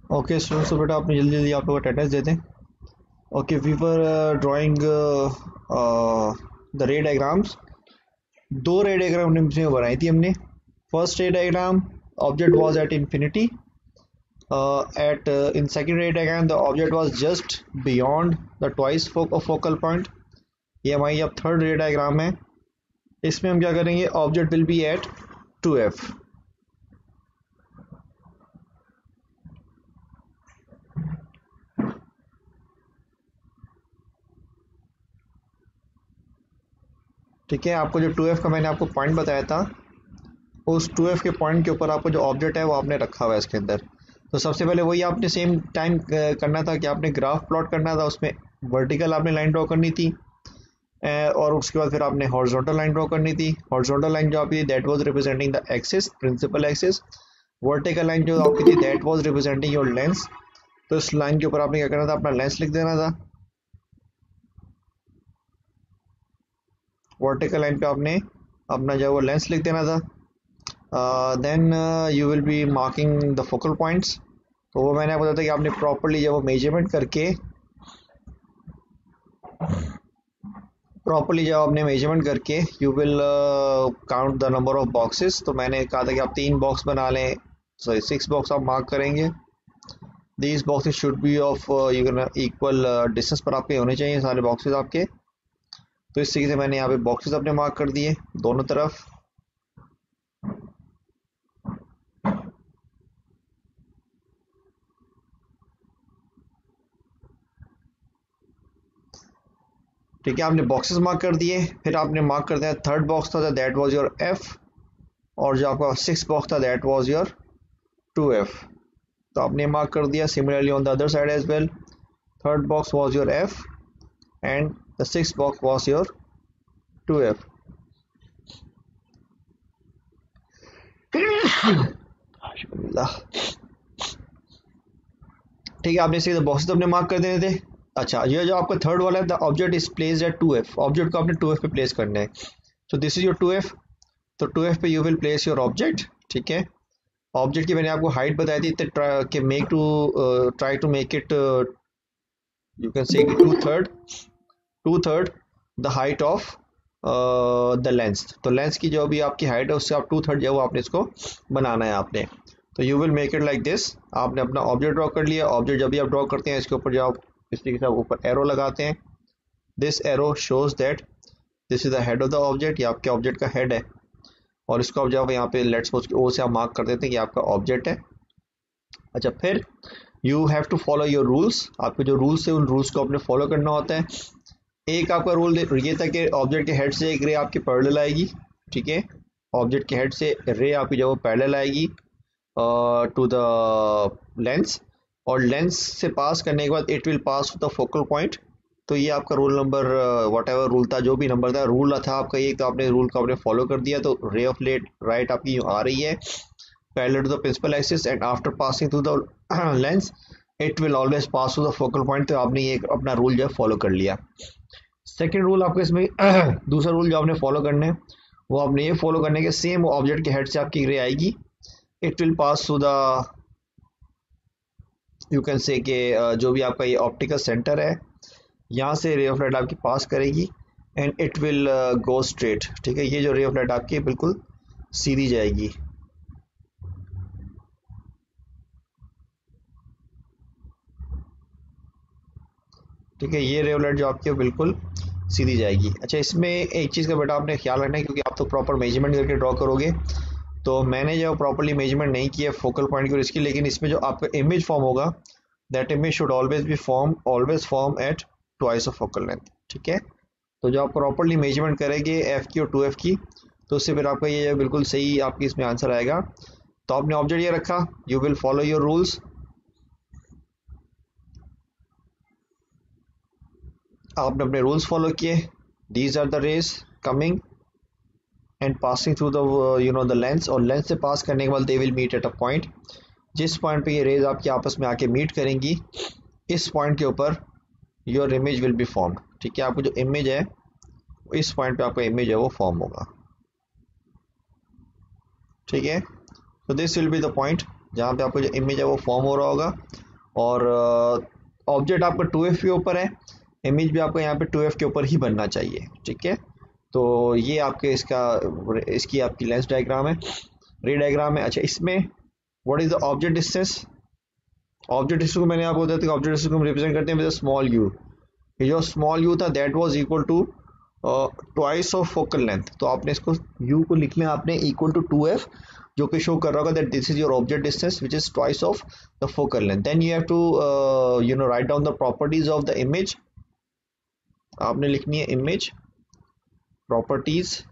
Okay students, तो बेटा आपने जल्दी जल्दी आप लोग अटेंडेंस दे दें। Okay, we were drawing the ray diagrams. दो रे डायग्राम में बनाई थी हमने। First ray diagram, object was at infinity. At in second ray diagram, the object was just beyond the twice focal point. ये हमारी अब थर्ड रे diagram है। इसमें हम क्या करेंगे, object will be eight 2f। ठीक है, आपको जो 2f का मैंने आपको पॉइंट बताया था, उस 2f के पॉइंट के ऊपर आपको जो ऑब्जेक्ट है वो आपने रखा हुआ है इसके अंदर। तो सबसे पहले वही आपने सेम टाइम करना था कि आपने ग्राफ प्लॉट करना था, उसमें वर्टिकल आपने लाइन ड्रॉ करनी थी और उसके बाद फिर आपने हॉरिजॉन्टल लाइन ड्रॉ करनी थी। हॉरिजॉन्टल लाइन जो आपकी that was representing the axis, principal axis. Vertical line जो आपकी थी that was representing your lens. तो इस लाइन के ऊपर आपने क्या करना था, अपना लेंस लिख देना था। वर्टिकल लाइन पे आपने अपना जो वो लेंस लिख देना था। Then you will be marking the focal points. तो वो मैंने आपको बताया था कि आपने प्रॉपरली जब वो मेजरमेंट करके you will count the number of boxes. तो मैंने कहा था कि आप 3 बॉक्स बना लें, सॉरी 6 बॉक्स आप मार्क करेंगे। These boxes should be of equal distance पर आपके होने चाहिए सारे बॉक्सेस आपके। तो इस तरीके से मैंने यहाँ पे बॉक्सेस अपने मार्क कर दिए दोनों तरफ। ठीक है, आपने बॉक्सेस मार्क कर दिए। फिर आपने मार्क कर दिया थर्ड बॉक्स था दैट वाज योर एफ, और जो आपका 6 बॉक्स था दैट वाज योर 2f। तो आपने मार्क कर दिया। Similarly on the other side as well, third box was your f and the 6 box was your 2f। ठीक है, आपने इसे बॉक्सेस अपने मार्क कर देने थे। अच्छा, ये जो आपका थर्ड वाला है, the object is placed at 2f। Object को आपने 2f पे प्लेस करना है। सो दिस इज योर 2f। तो 2f पे you will place your object. ठीक है, ऑब्जेक्ट की मैंने आपको हाइट बताई थी कि try to make it, you can say to third the height of the lens. तो लेंस की जो भी आपकी हाइट है उससे आप 2/3 जो है वो आपने इसको बनाना है आपने। तो you will make it like this. आपने अपना ऑब्जेक्ट ड्रॉ कर लिया। ऑब्जेक्ट जब भी आप ड्रॉ करते हैं इसके ऊपर जो आप इस तरीके से ऊपर एरो लगाते हैं, this arrow shows that this is the head of the object. ये आपके ऑब्जेक्ट का हेड है, और इसको आप जब यहाँ पे लेट्स सपोज ओ से आप मार्क कर देते हैं कि आपका ऑब्जेक्ट है। अच्छा, फिर you have to follow your rules. आपके जो रूल्स है उन रूल्स को आपने फॉलो करना होता है। एक आपका रूल ये था कि ऑब्जेक्ट के हेड से एक रे आपकी पैरेलल आएगी। ठीक है, ऑब्जेक्ट के हेड से रे आपकी जो पैरेलल आएगी टू द लेंस, और लेंस से पास करने के बाद it will pass to the focal point. तो ये आपका rule number whatever rule था, जो भी नंबर था रूल था आपका ये, तो आपने रूल को आपने फॉलो कर दिया। तो रे ऑफ लेट राइट आपकी आ रही है parallel to the principal axis and after passing through the lens it will always pass to the focal point. तो आपने ये अपना रूल जो है फॉलो कर लिया। सेकेंड रूल आपको इसमें दूसरा रूल जो आपने फॉलो करना है वो आपने ये फॉलो करने के, सेम ऑब्जेक्ट के हेड से आपकी रे आएगी, it will pass to the, you can say कि जो भी आपका ये ऑप्टिकल सेंटर है यहाँ से रे ऑफ लाइट आपकी पास करेगी and it will go straight. ठीक है, ये जो रे ऑफ लाइट आपकी बिल्कुल सीधी जाएगी। ठीक है, ये रे ऑफ लाइट जो आपकी बिल्कुल सीधी जाएगी। अच्छा, इसमें एक चीज़ का बेटा आपने ख्याल रखना है, क्योंकि आप तो प्रॉपर मेजरमेंट करके ड्रॉ करोगे। तो मैंने जो प्रॉपरली मेजरमेंट नहीं किया फोकल पॉइंट की और इसकी, लेकिन इसमें जो आपका इमेज फॉर्म होगा that image should always form at twice of focal length. ठीक है, तो जो आप प्रॉपरली मेजरमेंट करेंगे एफ की और 2f की, तो उससे फिर आपका ये बिल्कुल सही आपकी इसमें आंसर आएगा। तो आपने ऑब्जेक्ट ये रखा, you will follow your rules. आपने अपने रूल्स फॉलो किए। These are the rays coming and passing through the lens, और लेंस से पास करने के बाद they will meet at a point. जिस पॉइंट पे ये रेज आपकी आपस में आके मीट करेंगी, इस पॉइंट के ऊपर your image will be formed. ठीक है, आपको जो इमेज है इस पॉइंट पे आपका इमेज है वो फॉर्म होगा। ठीक है, so this will be the point जहाँ पे आपको जो इमेज है वो फॉर्म हो रहा होगा, और ऑब्जेक्ट आपका 2F के ऊपर है, इमेज भी आपको यहाँ पे 2F के ऊपर ही बनना चाहिए, ठीक है। तो ये आपके इसकी आपकी लेंस डायग्राम है, रे डायग्राम है। अच्छा, इसमें what is the object distance? Object distance को मैंने आपको बताया था कि ऑब्जेक्ट डिस्टेंस को हम रिप्रेजेंट करते हैं विद स्मॉल यू। ये जो स्मॉल यू था that was equal to twice of focal length, तो आपने इसको यू को लिखना है आपने इक्वल टू 2F, जो कि शो कर रहा होगा that this is your object distance which is twice of the focal length. Then you have to write down the properties of the image. आपने लिखनी है इमेज प्रॉपर्टीज,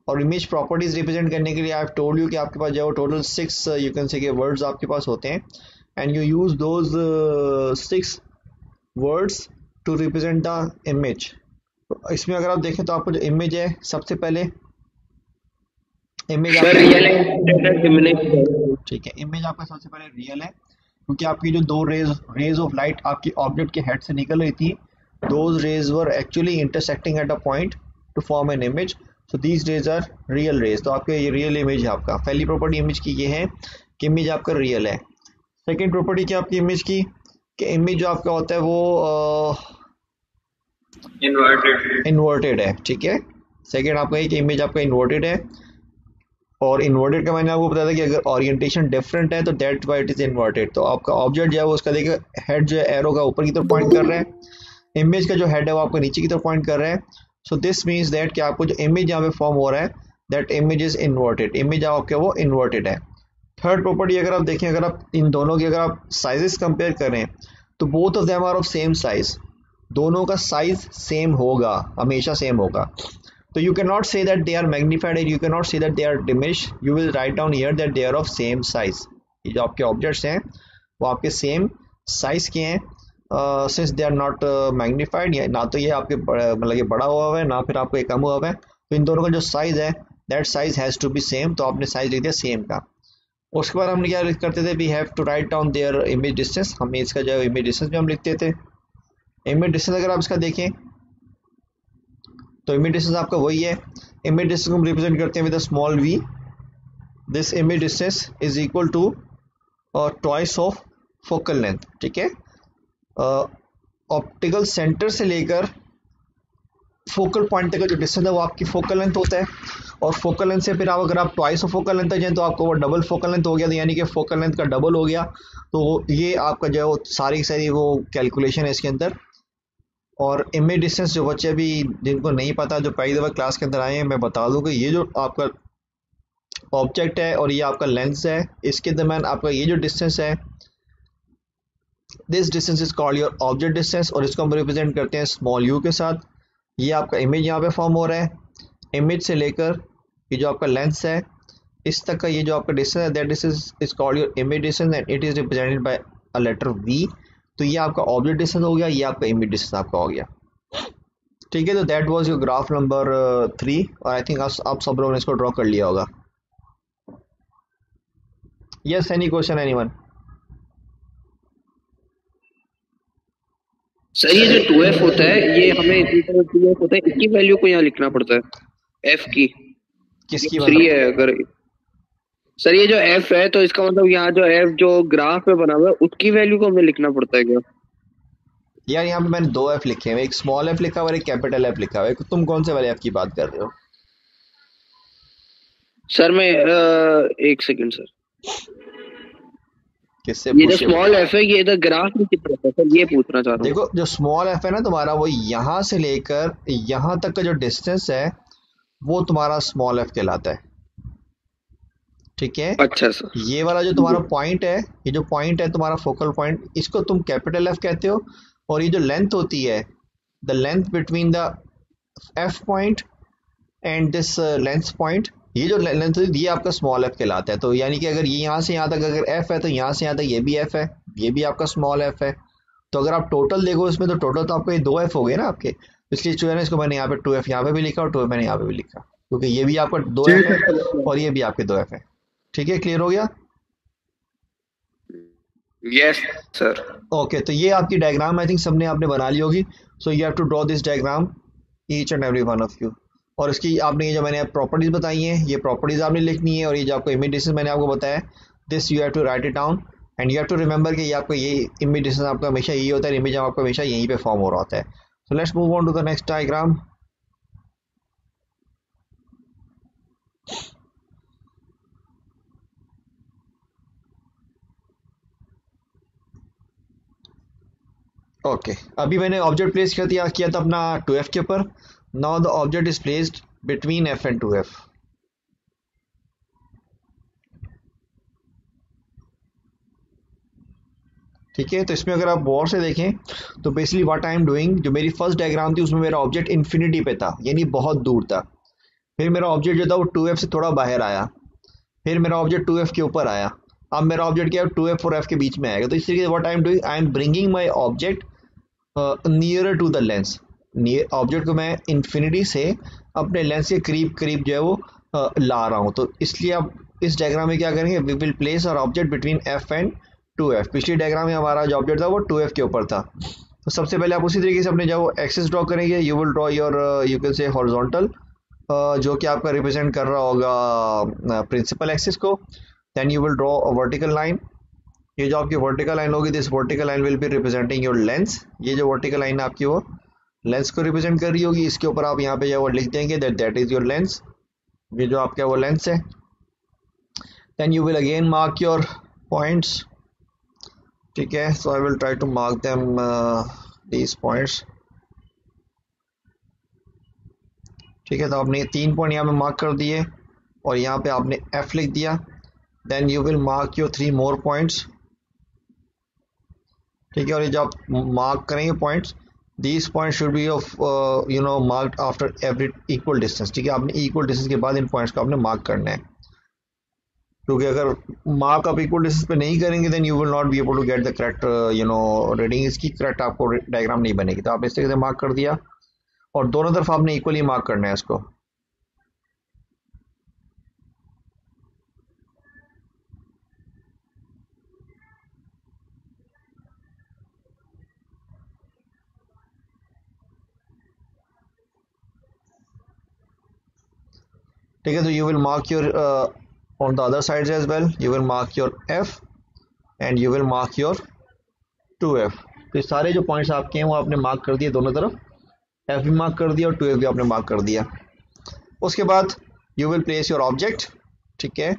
और इमेज प्रॉपर्टीज रिप्रेजेंट करने के लिए आई हैव टोल्ड यू कि आपके पास जो total 6 you can say words आपके पास होते हैं, and you use those 6 words to represent the image. इसमें अगर आप देखें तो आपको जो इमेज है, सबसे पहले इमेज ठीक है, इमेज आपका सबसे पहले रियल है, क्योंकि आपकी जो दो रेज ऑफ लाइट आपकी ऑब्जेक्ट के हेड से निकल रही थी, those rays were actually intersecting at a point to form an image, so these rays are real rays. तो आपके ये रियल इमेज है आपका। पहली प्रॉपर्टी इमेज की ये है कि इमेज आपका रियल है। सेकेंड प्रॉपर्टी क्या आपकी इमेज की, कि इमेज जो आपका होता है वो इन्वर्टेड है, ठीक है। सेकेंड आपका ये कि इमेज आपका इन्वर्टेड है, और इन्वर्टेड का मैंने आपको बताया था कि अगर ओरिएंटेशन डिफरेंट है तो that why it is inverted. तो आपका ऑब्जेक्ट जो है वो उसका देखिए हेड जो है एरो का ऊपर की तरफ पॉइंट कर रहा है, इमेज का जो हेड है वो आपको नीचे की तरफ पॉइंट कर रहा है। सो दिस मीन्स दैट कि आपको जो इमेज यहाँ पे फॉर्म हो रहा है that image is inverted, image आपके वो इन्वर्टेड है। थर्ड प्रॉपर्टी अगर आप देखें, अगर आप इन दोनों की अगर आप साइजेस कंपेयर करें तो both of them are of same size, दोनों का साइज सेम होगा, हमेशा सेम होगा। तो you cannot say that they are magnified and you cannot say that they are diminished, you will write down here that they are of same size। ये जो आपके objects हैं वो आपके सेम साइज के हैं, since they are not magnified, ना तो ये आपके मतलब ये बड़ा हुआ है ना फिर आपको ये कम हुआ है, तो इन दोनों का जो साइज है that size has to be same, तो आपने साइज लिख दिया सेम का। उसके बाद हमने क्या करते थे, we have to write down their image distance, हमें इसका जो इमेज डिस्टेंस भी हम लिखते थे। इमेज डिस्टेंस अगर आप इसका देखें तो इमेज डिस्टेंस आपका वही है, इमेज डिस्टेंस को हम रिप्रेजेंट करते हैं with a small v। This image distance is equal to twice of focal length, ठीक है। ऑप्टिकल सेंटर से लेकर फोकल पॉइंट तक का जो डिस्टेंस है वो आपकी फोकल लेंथ होता है, और फोकल लेंथ से फिर आप अगर आप ट्वाइस ऑफ फोकल लेंथ तक जाएं तो आपको वो डबल फोकल लेंथ हो गया, तो यानी कि फोकल लेंथ का डबल हो गया। तो ये आपका जो है वो सारी सारी वो कैलकुलेशन है इसके अंदर। और इमेज डिस्टेंस जो बच्चे भी जिनको नहीं पता, जो पहली दफ़ा क्लास के अंदर आए हैं, मैं बता दूं कि ये जो आपका ऑब्जेक्ट है और ये आपका लेंस है, इसके दरम्यान आपका ये जो डिस्टेंस है, this distance is called your object distance, और इसको हम रिप्रेजेंट करते हैं स्मॉल यू के साथ। ये आपका इमेज यहाँ पे फॉर्म हो रहा है, इमेज से लेकर ये जो आपका लेंस है इस तक का ये जो आपका डिस्टेंस है that distance is called your image distance and it is represented by a letter v. तो ये आपका ऑब्जेक्ट डिस्टेंस हो गया, ये आपका इमेज डिस्टेंस आपका हो गया, ठीक है। तो that was your graph number 3, और आई थिंक आप सब लोगों ने इसको ड्रॉ कर लिया होगा। Yes, any question anyone? Sir ये जो 2f होता है ये हमें 2f होता है, इसकी वैल्यू को यहाँ लिखना पड़ता है, f की किसकी 3 है अगर। सर ये जो f है तो इसका मतलब यहाँ जो f जो ग्राफ में बना हुआ है उसकी वैल्यू को हमें लिखना पड़ता है क्या? यार यहाँ पे मैंने 2 f लिखे हैं, एक स्मॉल f लिखा हुआ है, एक कैपिटल f लिखा हुआ है। तुम कौन से वाले f की बात कर रहे हो? सर मैं एक सेकंड सर, किससे ये जो स्मॉल f है ये इधर ग्राफ में कितना है सर, ये पूछना चाह रहा हूँ। देखो जो स्मॉल f है ना तुम्हारा, वो यहाँ से लेकर यहाँ तक का जो डिस्टेंस है वो तुम्हारा स्मॉल f कहलाता है, ठीक है। अच्छा सर, ये वाला जो तुम्हारा पॉइंट है, ये जो पॉइंट है तुम्हारा फोकल पॉइंट, इसको तुम कैपिटल F कहते हो। और ये जो लेंथ होती है, the length between the F point and this length point, ये जो लेंथ है ये आपका स्मॉल f कहलाता है। तो यानी कि अगर ये यहाँ से यहाँ तक अगर f है तो यहाँ से यहाँ तक ये भी f है, ये भी आपका स्मॉल f है। तो अगर आप टोटल देखो इसमें, तो टोटल तो आपका ये 2f हो गए ना आपके, इसलिए जो है ना इसको मैंने यहाँ पे 2f यहाँ पे भी लिखा और 2f मैंने यहाँ पे भी लिखा, क्योंकि ये भी आपका 2f है और ये भी आपके 2f है, ठीक है। क्लियर हो गया? Yes sir. ओके, तो ये आपकी डायग्राम आई थिंक सबने आपने बना ली होगी। So you have to draw this diagram each and every one of you. और इसकी आपने ये जो मैंने प्रॉपर्टीज बताई हैं ये प्रॉपर्टीज आपने लिखनी है, और ये जो आपको इमेज डिस्टेंस मैंने आपको बताया this you have to write it down and you have to remember कि ये आपको ये इमेज डिस्टेंस आपका हमेशा यही होता है, इमेज आपका हमेशा यहीं पे फॉर्म हो रहा होता है. So let's move on to the next diagram. Okay अभी मैंने ऑब्जेक्ट प्लेस किया था अपना 2f के ऊपर. Now the object is placed between f and 2f. ठीक है, तो इसमें अगर आप गौर से देखें तो basically what I am doing, जो मेरी फर्स्ट डायग्राम थी उसमें मेरा ऑब्जेक्ट इन्फिनिटी पे था, यानी बहुत दूर था. फिर मेरा ऑब्जेक्ट जो था वो 2f से थोड़ा बाहर आया, फिर मेरा ऑब्जेक्ट 2f के ऊपर आया, अब मेरा ऑब्जेक्ट क्या है 2f और f के बीच में आएगा. तो इस तरीके से what I am doing, I am bringing my object nearer to the lens. Object को मैं इन्फिनिटी से अपने लेंस के करीब करीब जो है वो ला रहा हूँ. तो इसलिए अब इस डायग्राम में क्या करेंगे, we will place our object between f and 2f. पिछली डायग्राम में हमारा जो ऑब्जेक्ट था वो 2f के ऊपर था. तो सबसे पहले आप उसी तरीके से अपने जो एक्सिस ड्रॉ करेंगे, you will draw your you can say horizontal, जो कि आपका रिप्रेजेंट कर रहा होगा प्रिंसिपल एक्सिस को. Then you will draw a vertical line. ये जो आपकी वर्टिकल लाइन होगी this vertical line will be representing your lens. ये जो वर्टिकल लाइन आपकी वो लेंस को रिप्रेजेंट कर रही होगी. इसके ऊपर आप यहाँ पे जो वो लिख देंगे दैट इज योर लेंस. ये जो आपका वो लेंस है. Then you will again mark your points. ठीक है, so I will try to mark them these points. ठीक है, तो आपने 3 पॉइंट यहाँ पे मार्क कर दिए और यहाँ पे आपने F लिख दिया. Then you will mark your 3 more points. ठीक है, और ये जो आप मार्क करेंगे points, these point should be of you know marked after every equal distance. ठीक है, आपने इक्वल डिस्टेंस के बाद इन पॉइंट्स को आपने मार्क करना है, क्योंकि अगर मार्क आप इक्वल डिस्टेंस पे नहीं करेंगे then you will not be able to get the correct you know reading. इसकी करेक्ट आपको डायग्राम नहीं बनेगी. तो आप इस तरीके से मार्क कर दिया और दोनों तरफ आपने इक्वली मार्क करना है इसको. ठीक है, तो you will mark your on the other sides as well. You will mark your F and you will mark your 2F. तो सारे जो पॉइंट्स आपके हैं वो आपने मार्क कर दिए दोनों तरफ. F भी मार्क कर दिया और 2F भी आपने मार्क कर दिया. उसके बाद you will place your object. ठीक है,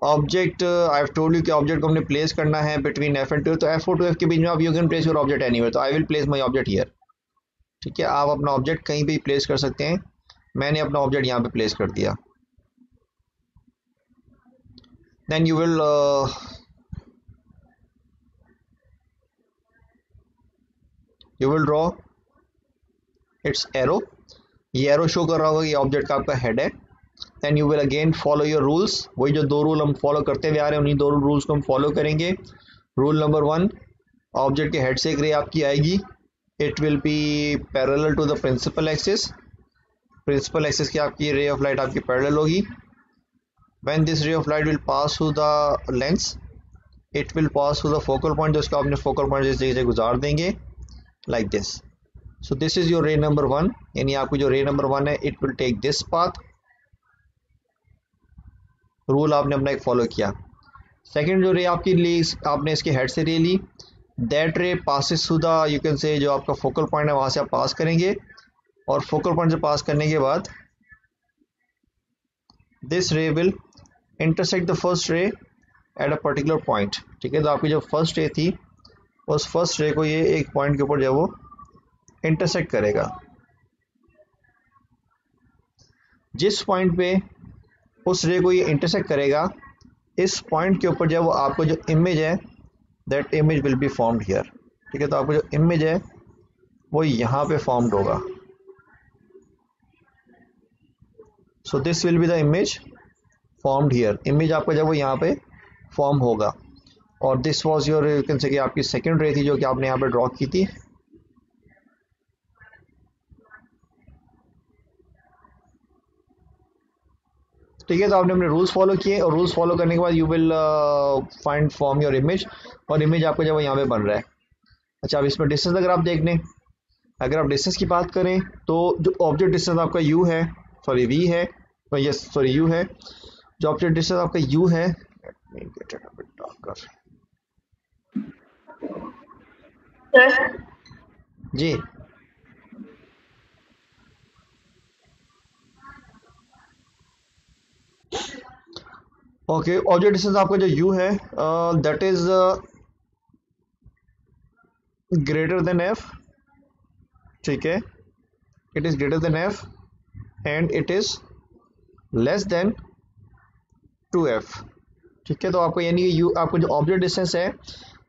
object I have told you कि ऑब्जेक्ट को हमने प्लेस करना है बिटवीन F एंड 2F. तो F और 2F के बीच में आप you can place your object anywhere. तो I will place my object here. ठीक है, आप अपना ऑब्जेक्ट कहीं भी प्लेस कर सकते हैं. मैंने अपना ऑब्जेक्ट यहाँ पे प्लेस कर दिया. Then you will draw its arrow. ये एरो शो कर रहा होगा ये ऑब्जेक्ट का आपका हेड है. Then you will again follow your rules. वही जो 2 रूल हम फॉलो करते हुए आ रहे हैं उन्हीं 2 रूल्स को हम फॉलो करेंगे. रूल नंबर 1, ऑब्जेक्ट के हेड से एक रे आपकी आएगी. It will be parallel to the principal axis. Principal axis की आपकी रे ऑफ लाइट आपकी पैरेलल होगी. When this ray of light will pass through the lens it will pass through the focal point. जिसको आपने focal point इस जगह से गुजार देंगे like this. So this is your ray number 1, यानी आपकी जो रे नंबर 1 है it will take this path. Rule आपने अपना एक फॉलो किया. सेकेंड जो रे आपकी ली आपने इसके हेड से रे ली. दैट रे passes through the you can से जो आपका फोकल पॉइंट है वहां से आप पास करेंगे और फोकल पॉइंट से पास करने के बाद this ray will intersect the first ray at a particular point. ठीक है, तो आपकी जो फर्स्ट रे थी उस फर्स्ट रे को ये एक पॉइंट के ऊपर जो है वो इंटरसेक्ट करेगा. जिस पॉइंट पे उस रे को ये इंटरसेक्ट करेगा इस पॉइंट के ऊपर जो है वो आपको जो इमेज है that image will be formed here. ठीक है, तो आपको जो इमेज है वो यहाँ पे फॉर्म्ड होगा. So this will be the image formed here. Image आपका जब वो यहाँ पे फॉर्म होगा. और this was your you can say कि आपकी सेकंड रे थी जो कि आपने यहाँ पे ड्रॉ की थी. ठीक है, तो आपने अपने रूल्स फॉलो किए और रूल्स फॉलो करने के बाद you will find form your image. और इमेज आपको जब यहाँ पे बन रहा है. अच्छा, अब इसमें डिस्टेंस अगर आप देख लें, अगर आप डिस्टेंस की बात करें तो जो ऑब्जेक्ट डिस्टेंस आपका u है सॉरी वी है, यस सॉरी यू है, जो ऑब्जेक्ट डिस्टेंस आपका यू है, जी ओके, ऑब्जेक्ट डिस्टेंस आपका जो u है that is greater than f, ठीक है, it is greater than f and it is less than 2f, ठीक है। तो आपको यानी कि u आपका जो ऑब्जेक्ट डिस्टेंस है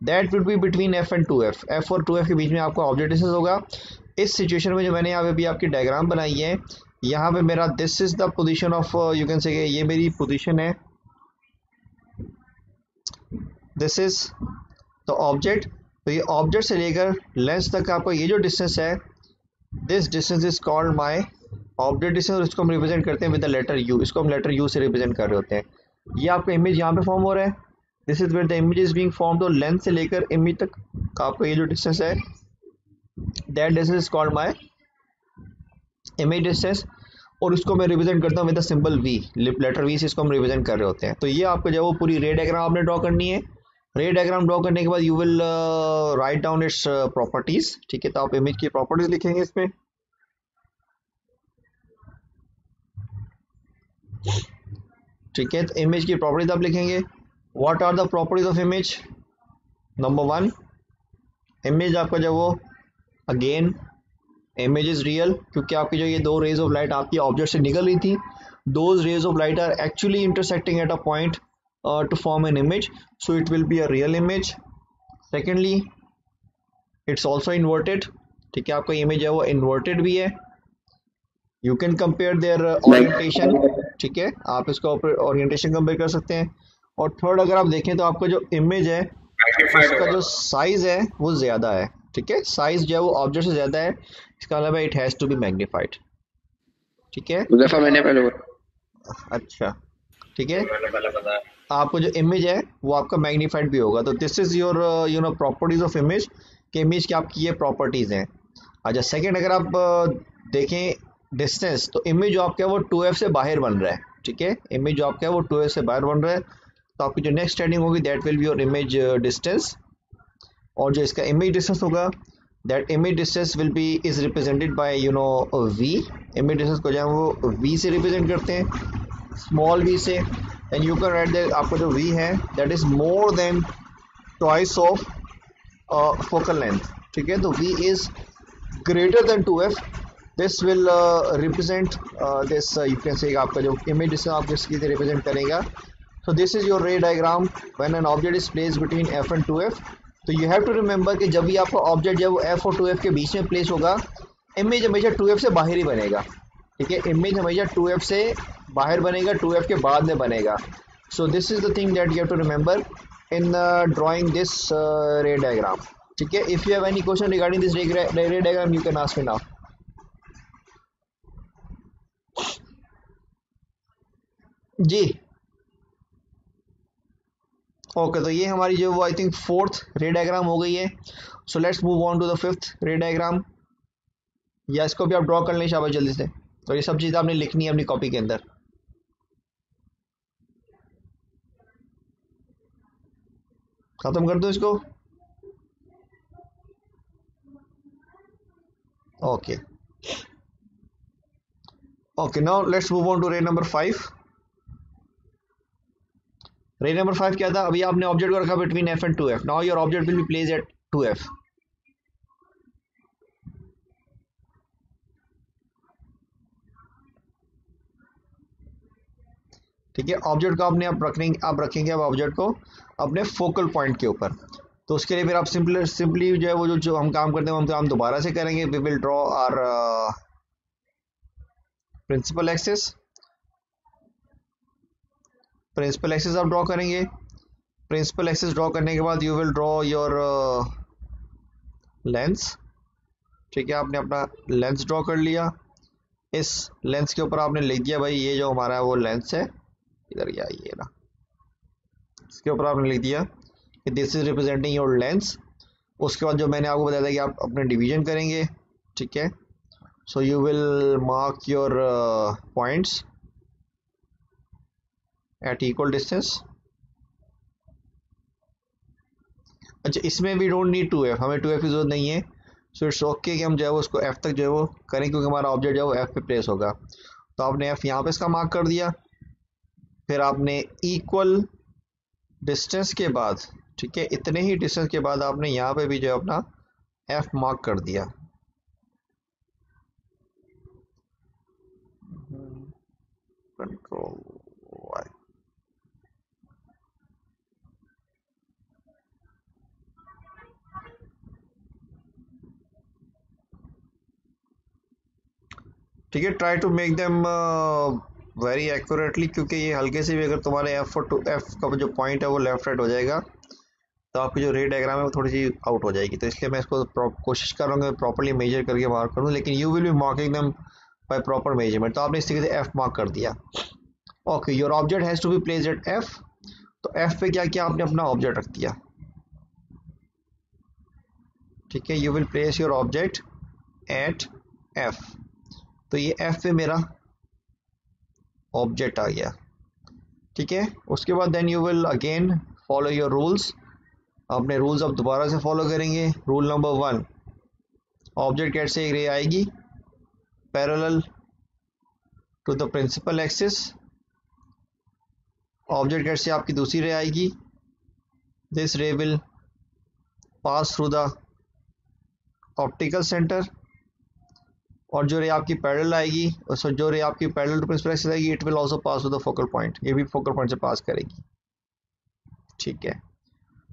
that will be between f and 2f, f और 2f के बीच में आपका ऑब्जेक्ट डिस्टेंस होगा। इस सिचुएशन में जो मैंने यहाँ पे भी आपकी डायग्राम बनाई है, यहाँ पे मेरा this is the position of you can से, ये मेरी पोजीशन है, दिस इज द ऑब्जेक्ट। तो ये ऑब्जेक्ट से लेकर लेंस तक आपका ये जो डिस्टेंस है, this distance is called my object distance, और इसको हम रिप्रेजेंट करते हैं विद द लेटर u, इसको हम लेटर u से रिप्रेजेंट कर रहे होते हैं। ये आपका इमेज यहाँ पे फॉर्म हो रहा है, this is where the image is being form. तो लेंथ से लेकर इमेज तक का आपका ये जो डिस्टेंस है that distance is called my image distance, और इसको मैं रिप्रेजेंट करता हूँ with the symbol v, letter v से इसको हम रिप्रेजेंट कर रहे होते हैं। तो ये आपका जो वो पूरी रे डायग्राम आपने ड्रॉ करनी है। रे डायग्राम ड्रॉ करने के बाद you will write down its properties, ठीक है। तो आप इमेज की प्रॉपर्टीज लिखेंगे इसमें, ठीक है। तो इमेज की प्रॉपर्टीज आप लिखेंगे, what are the properties of image. Number 1, image आपका जो वो अगेन इमेज इज रियल, क्योंकि आपकी जो ये दो रेज ऑफ लाइट आपकी ऑब्जेक्ट से निकल रही थी, those rays of light are actually intersecting at a point to form an image, so it will be a real image. Secondly, it's also inverted, ठीक है, आपका इमेज है वो इन्वर्टेड भी है, you can compare their orientation, ठीक है, आप इसका ओरिएंटेशन कंपेयर कर सकते हैं। और थर्ड, अगर आप देखें तो आपका जो इमेज है उसका जो साइज है वो ज्यादा है, ठीक है, साइज जो है वो ऑब्जेक्ट से ज्यादा है, इसका मतलब it has to be magnified, ठीक है। मैंने पहले अच्छा, ठीक है, आपको जो इमेज है वो आपका मैग्नीफाइड भी होगा। तो this is your you know properties of image, कि इमेज की आपकी ये प्रॉपर्टीज हैं। अच्छा, सेकंड, अगर आप देखें डिस्टेंस, तो इमेज जो आपका है वो 2f से बाहर बन रहा है, ठीक है, इमेज जो आपका है वो 2f से बाहर बन रहा है। तो आपकी जो नेक्स्ट हेडिंग होगी that will be your image distance, और जो इसका इमेज डिस्टेंस होगा that image distance will be is represented by you know v, image distance को जो है वो v से रिप्रेजेंट करते हैं, स्मॉल v से, and you can write that आपका जो v है that is more than twice of focal length, ठीक है। तो v is greater than 2f, this will represent this, you can से आपका जो इमेज डिस्टेंस आप किसकी से रिप्रेजेंट करेगा। सो this is your ray diagram when an object is placed between f and 2f। तो यू हैव टू रिमेंबर कि जब भी आपका ऑब्जेक्ट जब f और 2f के बीच में प्लेस होगा, इमेज हमेशा 2f से बाहर ही बनेगा, ठीक है, इमेज हमेशा 2f से बाहर बनेगा, 2f के बाद में बनेगा। So this is the thing that you have to remember in drawing this ray diagram, ठीक है। If you have any question regarding this ray diagram you can ask me now. जी ओके, तो ये हमारी जो I think fourth ray diagram हो गई है। So let's move on to the fifth ray diagram, या इसको भी आप ड्रॉ कर लें शाबाश जल्दी से। तो ये सब चीज़ आपने लिखनी है अपनी कॉपी के अंदर। खत्म कर दो इसको, okay okay, now let's move on to ray number 5। Ray number 5 क्या था, अभी आपने ऑब्जेक्ट को रखा between f and 2f, now your object will be placed eight 2f, ठीक है। ऑब्जेक्ट को आपने आप रखेंगे अब ऑब्जेक्ट को अपने फोकल पॉइंट के ऊपर। तो उसके लिए फिर आप सिंपली जो है वो जो हम काम करते हैं हम काम दोबारा से करेंगे। We will draw our principal axis, principal axis आप ड्रॉ करेंगे। प्रिंसिपल एक्सिस ड्रॉ करने के बाद you will draw your lens, ठीक है, आपने अपना लेंस ड्रॉ कर लिया। इस लेंस के ऊपर आपने लिख दिया भाई ये जो हमारा वो लेंस है, इधर क्या ये ना, इसके ऊपर आपने लिख दिया कि this is representing your lens. उसके बाद जो मैंने आपको बताया था कि आप अपने डिवीजन करेंगे, ठीक है, So you will mark your points at equal distance. अच्छा, इसमें भी डोंट नीड 2f, हमें 2f की जरूरत नहीं है. सो इट्स ओके कि हम जो है वो उसको f तक जो है वो करें, क्योंकि हमारा ऑब्जेक्ट जो है वो f पे प्लेस होगा. तो आपने f यहाँ पे इसका मार्क कर दिया. फिर आपने इक्वल डिस्टेंस के बाद, ठीक है, इतने ही डिस्टेंस के बाद आपने यहाँ पे भी जो है अपना f मार्क कर दिया. Control y. ठीक है, try to make them very accurately, क्योंकि ये हल्के से भी अगर तुम्हारे एफ और टू एफ का जो पॉइंट है वो लेफ्ट राइट हो जाएगा तो आपकी जो रे डायग्राम है वो थोड़ी सी आउट हो जाएगी. तो इसलिए मैं इसको कोशिश कर रहा हूँ कि प्रॉपरली मेजर करके मार्क करूँ, लेकिन you will be marking them by proper measurement. तो आपने इस तरीके से एफ मार्क कर दिया. Okay, your object has to be placed at F. तो एफ पे क्या किया आपने, अपना ऑब्जेक्ट रख दिया. ठीक है, you will place your object at F. तो ये एफ पे मेरा ऑब्जेक्ट आ गया. ठीक है, उसके बाद then you will again follow your rules. अपने रूल्स अब दोबारा से फॉलो करेंगे. रूल नंबर 1, ऑब्जेक्ट गेट से एक रे आएगी parallel to the principal axis. Object गेट से आपकी दूसरी रे आएगी. This ray will pass through the optical center. और जो रे आपकी पैरेलल आएगी, जो रे आपकी पैरेलल टू प्रिंसिपल एक्सिस आएगी, it will also pass to the focal point. ये भी फोकल पॉइंट से पास करेगी. ठीक है,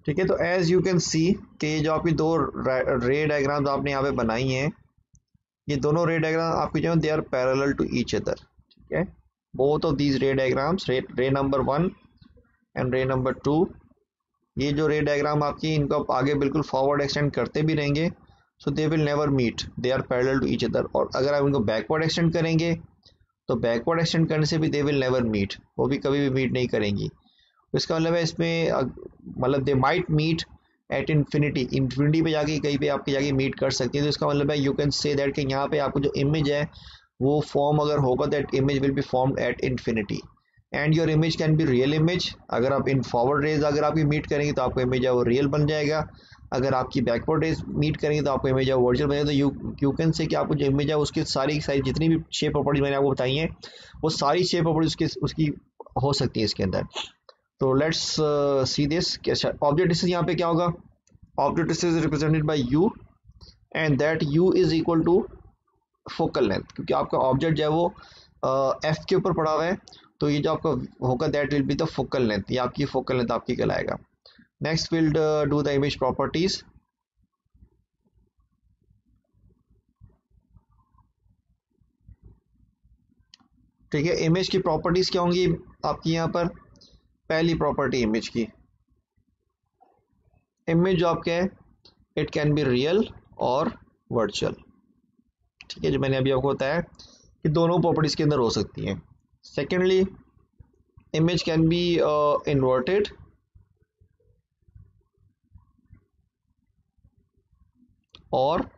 ठीक है. तो एज यू कैन सी कि ये जो आपकी दो रे डायग्राम्स आपने यहाँ पे बनाई हैं, ये दोनों रे डायग्राम आपकी जो है they are parallel to each other. ठीक है, both of these ray diagrams, ray number 1 and ray number 2, ये जो रे डायग्राम आपकी, इनको आप आगे बिल्कुल फॉरवर्ड एक्सटेंड करते भी रहेंगे. So they will never meet, they are parallel to each other. और अगर आप इनको बैकवर्ड एक्सटेंड करेंगे तो बैकवर्ड एक्सटेंड करने से भी दे विल नेवर मीट, वो भी कभी भी मीट नहीं करेंगी. तो इसका मतलब है इसमें मतलब they might meet at infinity पे जाके कहीं पे आपकी जाके मीट कर सकती है. तो इसका मतलब है यू कैन से दैट कि यहाँ पे आपको जो इमेज है वो फॉर्म अगर होगा, that image will be formed at infinity. And your image can be real image. अगर आप इन फॉरवर्ड रेज अगर आपकी मीट करेंगे तो आपको इमेज है वो रियल बन जाएगा. अगर आपकी बैकवर्ड रेज मीट करेंगे तो आपको इमेज है वर्चुअल बनेगा. तो यू कैन से कि आपको जो इमेज है उसकी सारी जितनी भी शेप प्रॉपर्टीज मैंने आपको बताई हैं वो सारी शेप प्रॉपर्टीज उसकी हो सकती है इसके अंदर. तो let's see this. Object distance यहाँ पे क्या होगा, object distance is represented by u and that u is equal to focal length. क्योंकि आपका ऑब्जेक्ट जो है वो एफ के ऊपर पड़ा हुआ है, तो ये जो आपका होगा that will be the focal length. ये आपकी फोकल लेंथ आपकी कहलाएगा. Next will do the image properties. ठीक है, इमेज की प्रॉपर्टीज क्या होंगी आपकी यहाँ पर. पहली प्रॉपर्टी इमेज की, इमेज जो आपके है इट कैन बी रियल और वर्चुअल. ठीक है, जो मैंने अभी आपको बताया कि दोनों प्रॉपर्टीज के अंदर हो सकती हैं. Secondly, image can be inverted और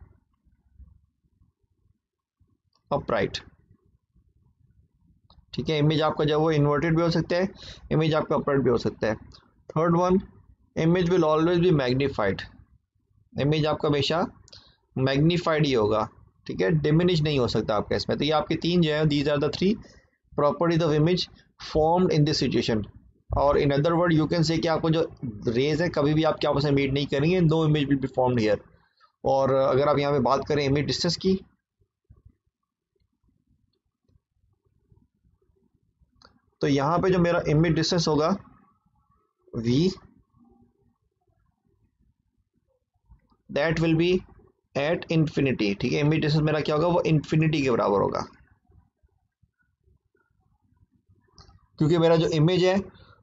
अपराइट. ठीक है, इमेज आपका जो वो इन्वर्टेड भी हो सकता है, इमेज आपका अपराइट भी हो सकता है. Third one, image will always be magnified. Image आपका हमेशा मैग्नीफाइड ही होगा. ठीक है, डिमिनिश नहीं हो सकता आपका इसमें. तो ये आपके तीन जो है, these are the 3 properties of image formed in this situation. और in other word you can say कि आपको जो रेज है कभी भी आपके आपस में मीट नहीं करेंगे. No image will be formed here. और अगर आप यहाँ पे बात करें इमेज डिस्टेंस की, तो यहाँ पे जो मेरा इमेज डिस्टेंस होगा v, that will be at infinity. ठीक है, इमेज डिस्टेंस मेरा क्या होगा, वो इन्फिनिटी के बराबर होगा. क्योंकि मेरा जो इमेज है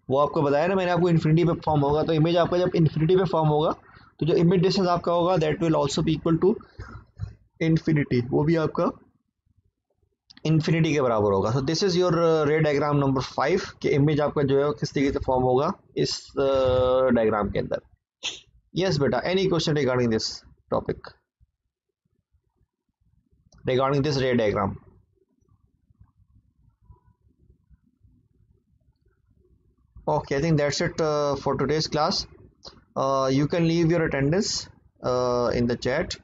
वो आपको बताया ना मैंने आपको, इन्फिनिटी पे फॉर्म होगा. तो इमेज आपका जब इन्फिनिटी पे फॉर्म होगा तो जो इमेज डिस्टेंस आपका होगा that will also be equal to infinity. वो भी आपका इन्फिनिटी के बराबर होगा. So this is your ray diagram number 5 कि इमेज आपका जो है किस तरीके से फॉर्म होगा इस डायग्राम के अंदर. यस बेटा, any question regarding this topic. regarding this ray diagram. Okay, I think that's it for today's class. You can leave your attendance in the chat,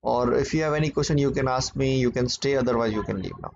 or if you have any question you can ask me. You can stay, otherwise you can leave now.